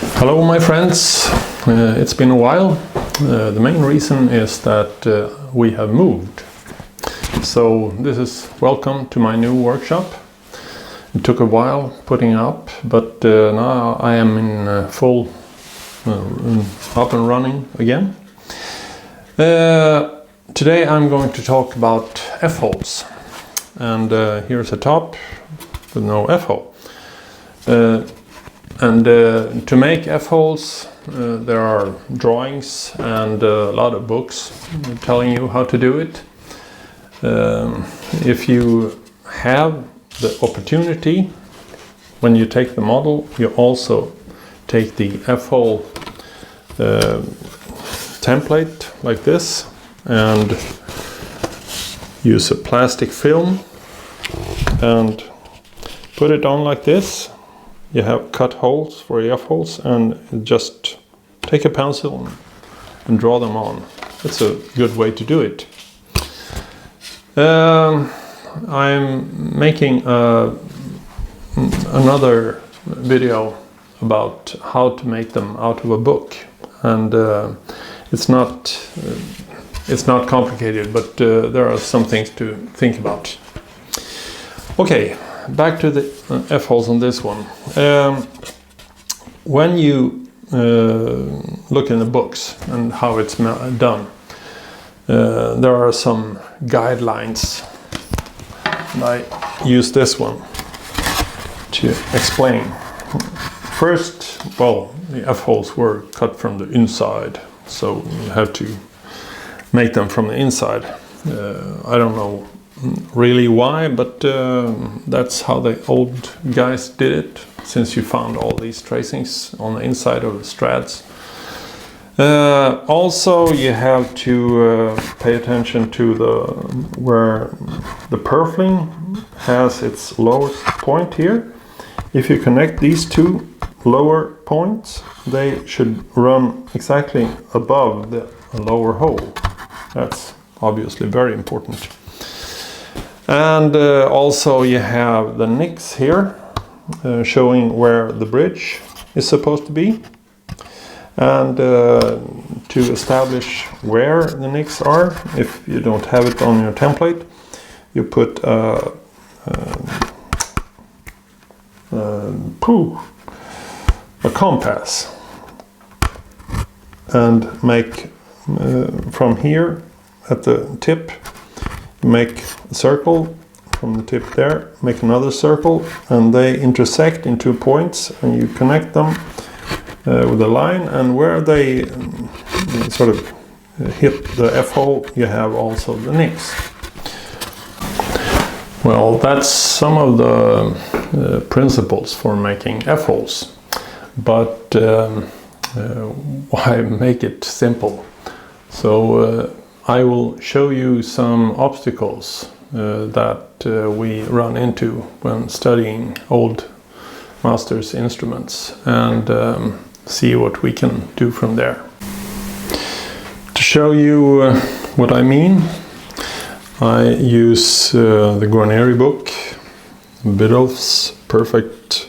Hello my friends, it's been a while. The main reason is that we have moved. So this is welcome to my new workshop. It took a while putting up, but now I am in full up and running again. Today I'm going to talk about F-holes. And here's a top with no F-hole. To make F-holes there are drawings and a lot of books telling you how to do it. If you have the opportunity, when you take the model, you also take the F-hole template like this and use a plastic film and put it on like this. You have cut holes for F-holes and just take a pencil and draw them on. That's a good way to do it. I'm making another video about how to make them out of a book, and it's not complicated, but there are some things to think about. Okay, back to the F-holes on this one. When you look in the books and how it's done, there are some guidelines. And I use this one to explain. First, well, the F-holes were cut from the inside, so you have to make them from the inside. I don't know really why, but that's how the old guys did it, since you found all these tracings on the inside of the strads. Also, you have to pay attention to where the purfling has its lowest point here. If you connect these two lower points, they should run exactly above the lower hole. That's obviously very important. And also you have the nicks here showing where the bridge is supposed to be. And to establish where the nicks are, if you don't have it on your template, you put a compass and make from here at the tip, make a circle from the tip there, make another circle, and they intersect in 2 points, and you connect them with a line, and where they sort of hit the F-hole, you have also the nicks. Well, that's some of the principles for making F-holes, but why make it simple? So I will show you some obstacles that we run into when studying old masters' instruments, and see what we can do from there. To show you what I mean, I use the Guarneri book, Biddulph's perfect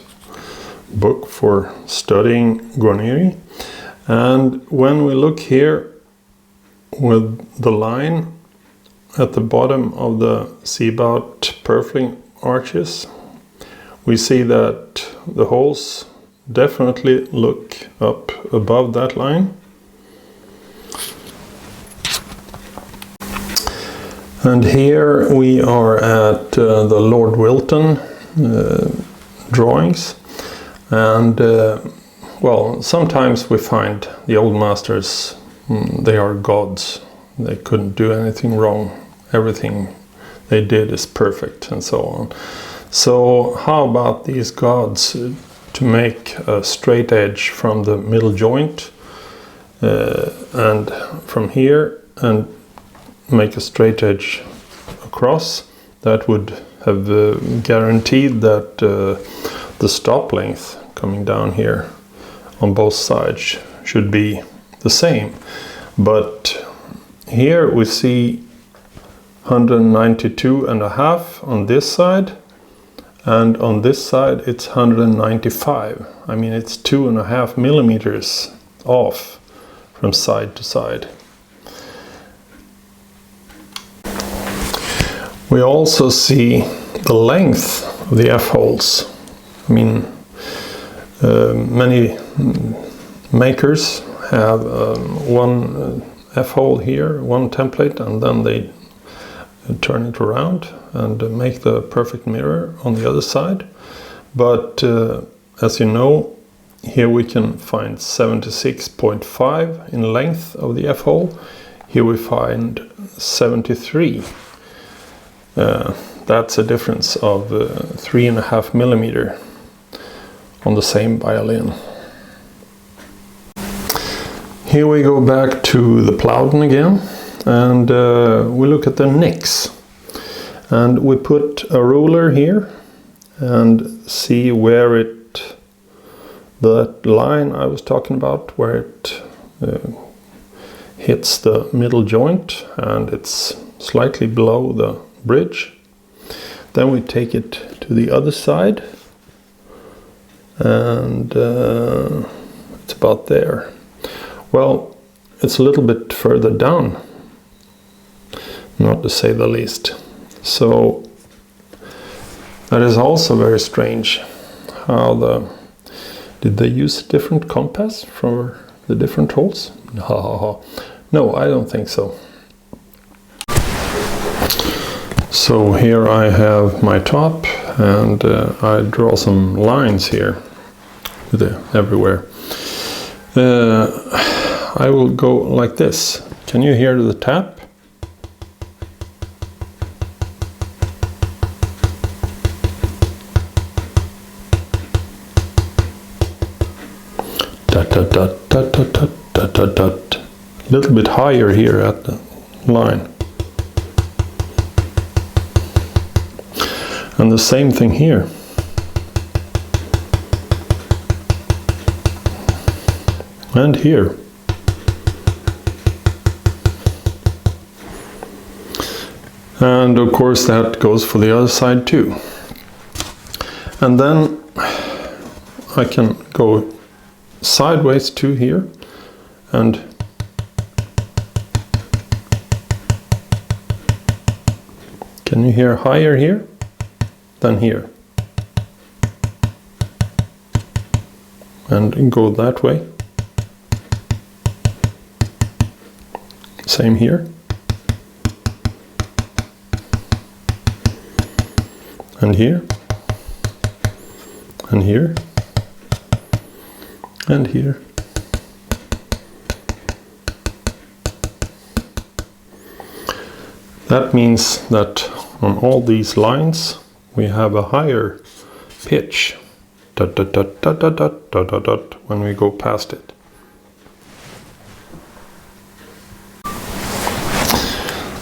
book for studying Guarneri. And when we look here with the line at the bottom of the C-bout purfling arches, we see that the holes definitely look up above that line. And here we are at the Lord Wilton drawings, and well, sometimes we find the old masters, they are gods. They couldn't do anything wrong. Everything they did is perfect, and so on. So how about these gods to make a straight edge from the middle joint and from here, and make a straight edge across? That would have guaranteed that the stop length coming down here on both sides should be the same. But here we see 192.5 on this side, and on this side it's 195. I mean, it's 2.5 millimeters off from side to side. We also see the length of the F-holes. I mean, many makers have one F-hole here, one template, and then they turn it around and make the perfect mirror on the other side. But as you know, here we can find 76.5 in length of the F-hole. Here we find 73. That's a difference of 3.5 millimeter on the same violin. Here we go back to the Plowden again, and we look at the nicks. And we put a ruler here and see where it, that line I was talking about, where it hits the middle joint, and it's slightly below the bridge. Then we take it to the other side, and it's about there. Well, it's a little bit further down, not to say the least. So that is also very strange. How did they use different compass for the different holes? No, I don't think so. So here I have my top, and I draw some lines here everywhere. I will go like this. Can you hear the tap? Dot, dot, dot, dot, dot, dot, dot, dot. A little bit higher here at the line. And the same thing here. And here. And of course that goes for the other side too. And then I can go sideways to here, and can you hear higher here than here? And go that way. Same here. And here. And here. And here. That means that on all these lines we have a higher pitch. Dot, dot, dot, dot, dot, dot, dot, dot, dot, when we go past it.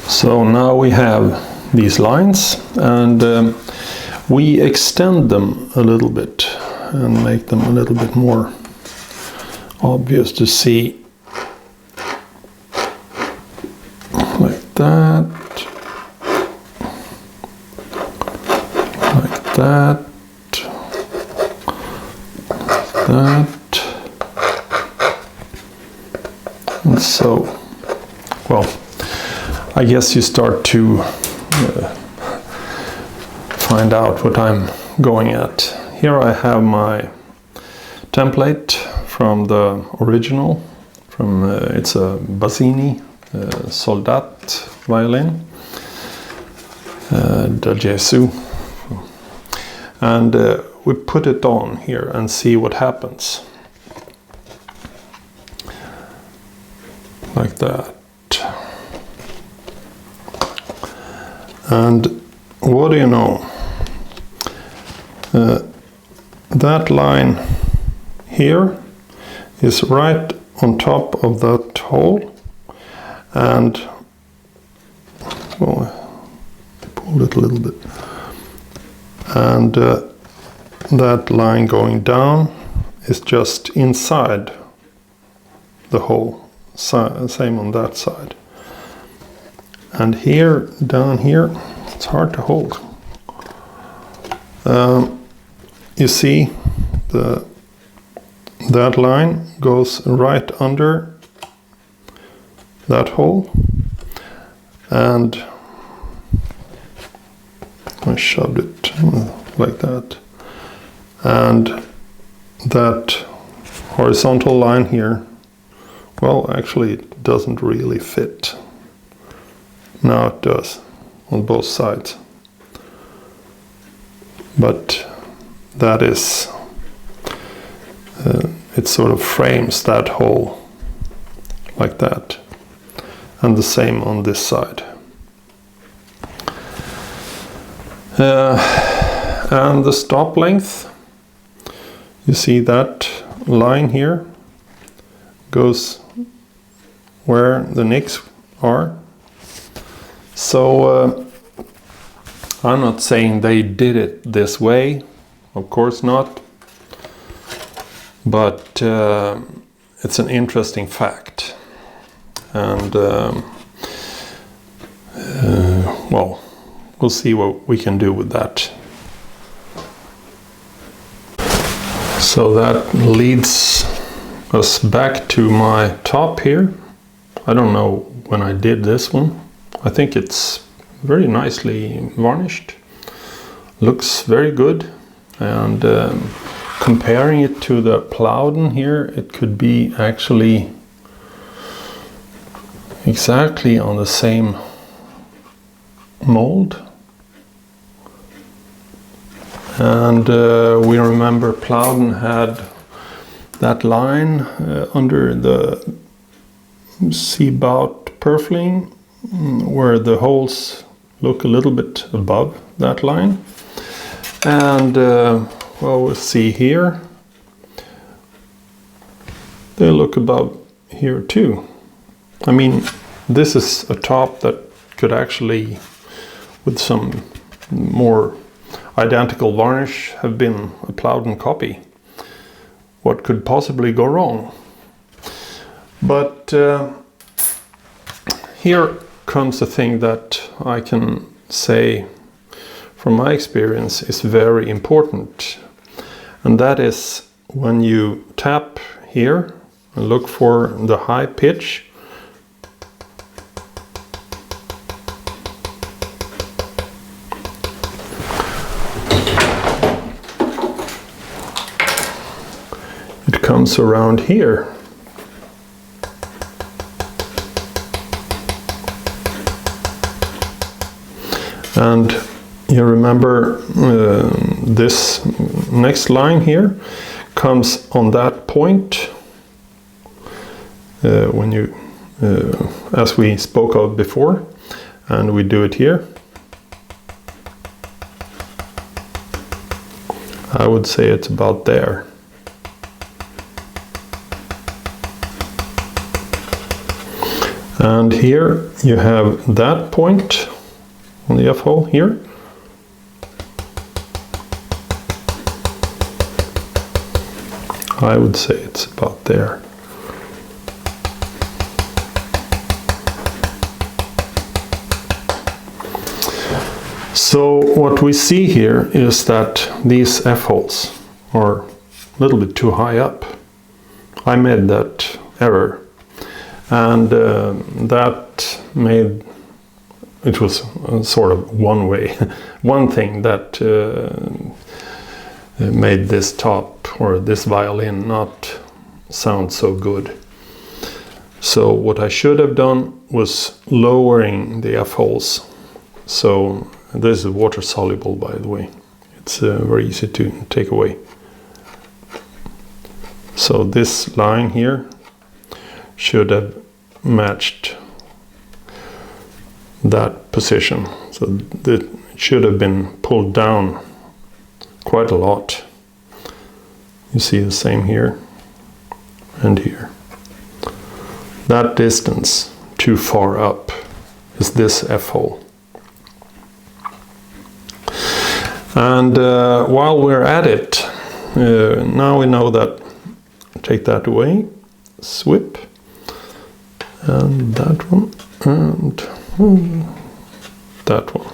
So now we have these lines, and we extend them a little bit and make them a little bit more obvious to see, like that, like that, like that, and so, well, I guess you start to find out what I'm going at. Here I have my template from the original, it's a Bassini Soldat violin, da Gesù, and we put it on here and see what happens, like that. And what do you know? That line here is right on top of that hole, and well, pull it a little bit, and that line going down is just inside the hole, same on that side. And here, down here, it's hard to hold. You see that line goes right under that hole, and I shoved it like that, and that horizontal line here, well, actually it doesn't really fit. Now it does on both sides, but that is it sort of frames that hole like that, and the same on this side. And the stop length, you see that line here goes where the nicks are. So I'm not saying they did it this way, of course not, but it's an interesting fact, and well, we'll see what we can do with that. So that leads us back to my top here. I don't know when I did this one. I think it's very nicely varnished. Looks very good, and comparing it to the Plowden here, it could be actually exactly on the same mold. And we remember Plowden had that line under the C-bout purfling, where the holes look a little bit above that line. And well, we'll see here, they look above here too. I mean, this is a top that could actually, with some more identical varnish, have been a Plowden copy. What could possibly go wrong? But here comes a thing that I can say from my experience is very important, and that is when you tap here and look for the high pitch, it comes around here. And you remember this next line here comes on that point when you, as we spoke of before, and we do it here. I would say it's about there. And here you have that point on the F-hole here. I would say it's about there. So what we see here is that these F-holes are a little bit too high up. I made that error, and that made, it was sort of one thing that made this top or this violin not sound so good. So what I should have done was lowering the F-holes. So this is water soluble, by the way. It's very easy to take away. So this line here should have matched that position. So it should have been pulled down quite a lot. You see the same here and here. That distance too far up is this F-hole. And while we're at it, now we know that, take that away, swip, and that one, and that one.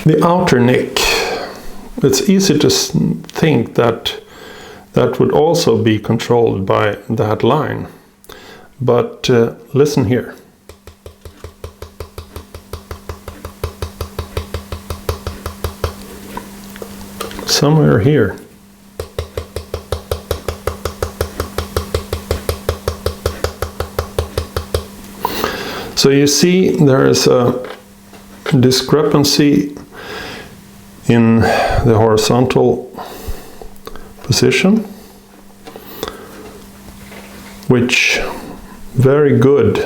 The outer neck, it's easy to think that that would also be controlled by that line, but listen here. Somewhere here. So you see there is a discrepancy in the horizontal position, which very good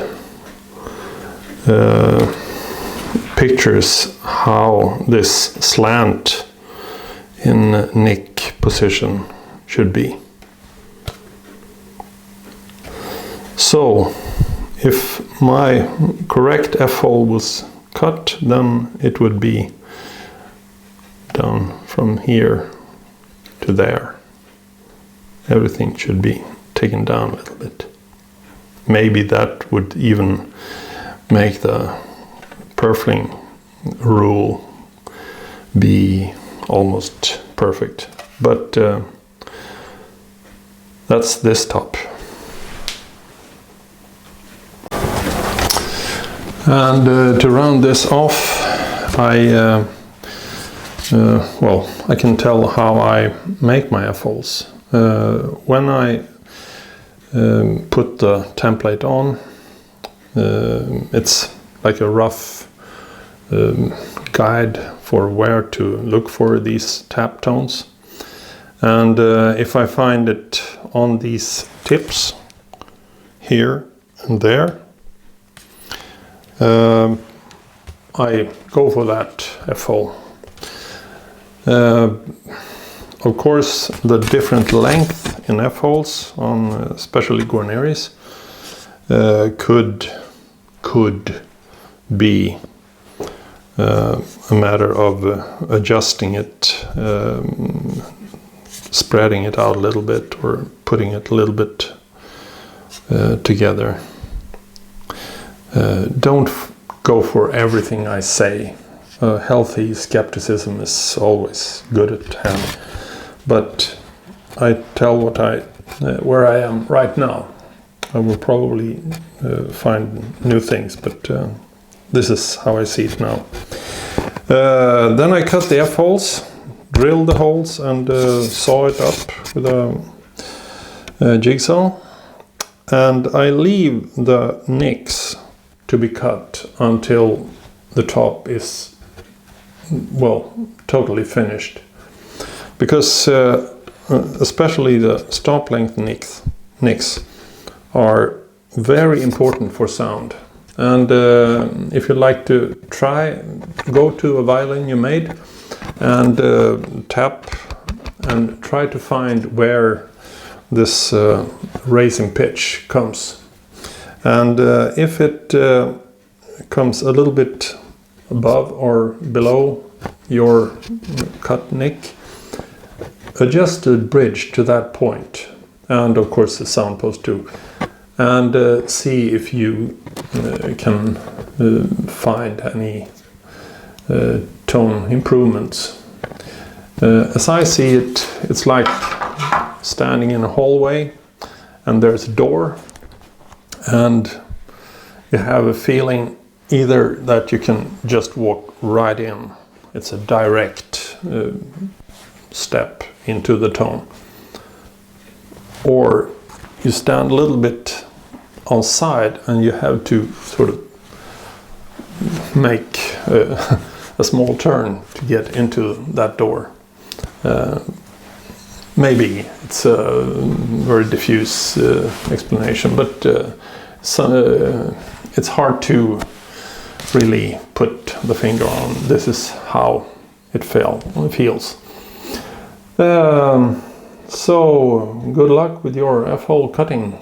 pictures how this slant in neck position should be. So if my correct F-hole was cut, then it would be down from here to there. Everything should be taken down a little bit. Maybe that would even make the purfling rule be almost perfect. But that's this top. And to round this off, I can tell how I make my F-holes. When I put the template on, it's like a rough guide for where to look for these tap tones. And if I find it on these tips, here and there, I go for that F-hole. Of course, the different length in F-holes on especially Guarneris could be a matter of adjusting it, spreading it out a little bit, or putting it a little bit together. Don't go for everything I say. Healthy skepticism is always good at hand, but I tell where I am right now. I will probably find new things, but this is how I see it now. Then I cut the F-holes, drill the holes, and saw it up with a jigsaw, and I leave the nicks to be cut until the top is, well, totally finished, because especially the stop length nicks are very important for sound. And if you like to try, go to a violin you made and tap and try to find where this raising pitch comes. And if it comes a little bit above or below your cut nick, adjust the bridge to that point, and of course the sound post too, and see if you can find any tone improvements. As I see it, it's like standing in a hallway and there's a door, and you have a feeling either that you can just walk right in, it's a direct step into the tone, or you stand a little bit on side and you have to sort of make a small turn to get into that door. Maybe it's a very diffuse explanation, but it's hard to really put the finger on. This is how it feels. So good luck with your F-hole cutting.